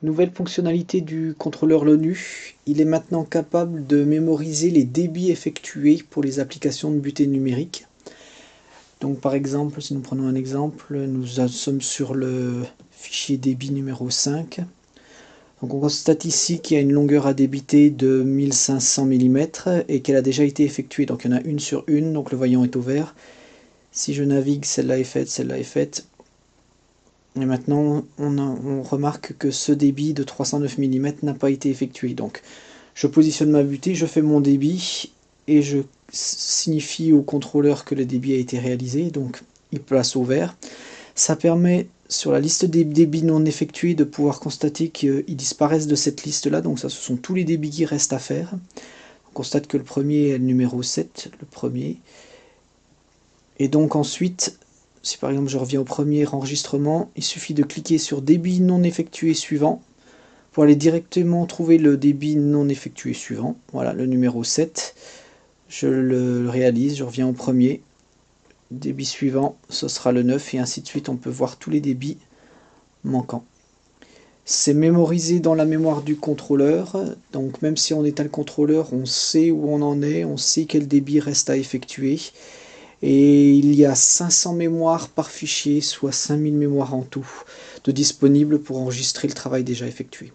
Nouvelle fonctionnalité du contrôleur LONU, il est maintenant capable de mémoriser les débits effectués pour les applications de butée numérique. Donc par exemple, si nous prenons un exemple, nous sommes sur le fichier débit numéro 5. Donc on constate ici qu'il y a une longueur à débiter de 1500 mm et qu'elle a déjà été effectuée. Donc il y en a une sur une, donc le voyant est au vert. Si je navigue, celle-là est faite, celle-là est faite. Et maintenant, on remarque que ce débit de 309 mm n'a pas été effectué. Donc, je positionne ma butée, je fais mon débit et je signifie au contrôleur que le débit a été réalisé. Donc, il place au vert. Ça permet, sur la liste des débits non effectués, de pouvoir constater qu'ils disparaissent de cette liste-là. Donc, ça, ce sont tous les débits qui restent à faire. On constate que le premier est le numéro 7, le premier. Et donc ensuite, si par exemple je reviens au premier enregistrement, il suffit de cliquer sur débit non effectué suivant pour aller directement trouver le débit non effectué suivant. Voilà, le numéro 7. Je le réalise, je reviens au premier. Débit suivant, ce sera le 9 et ainsi de suite. On peut voir tous les débits manquants. C'est mémorisé dans la mémoire du contrôleur. Donc même si on éteint le contrôleur, on sait où on en est, on sait quel débit reste à effectuer. Et il y a 500 mémoires par fichier, soit 5000 mémoires en tout, de disponibles pour enregistrer le travail déjà effectué.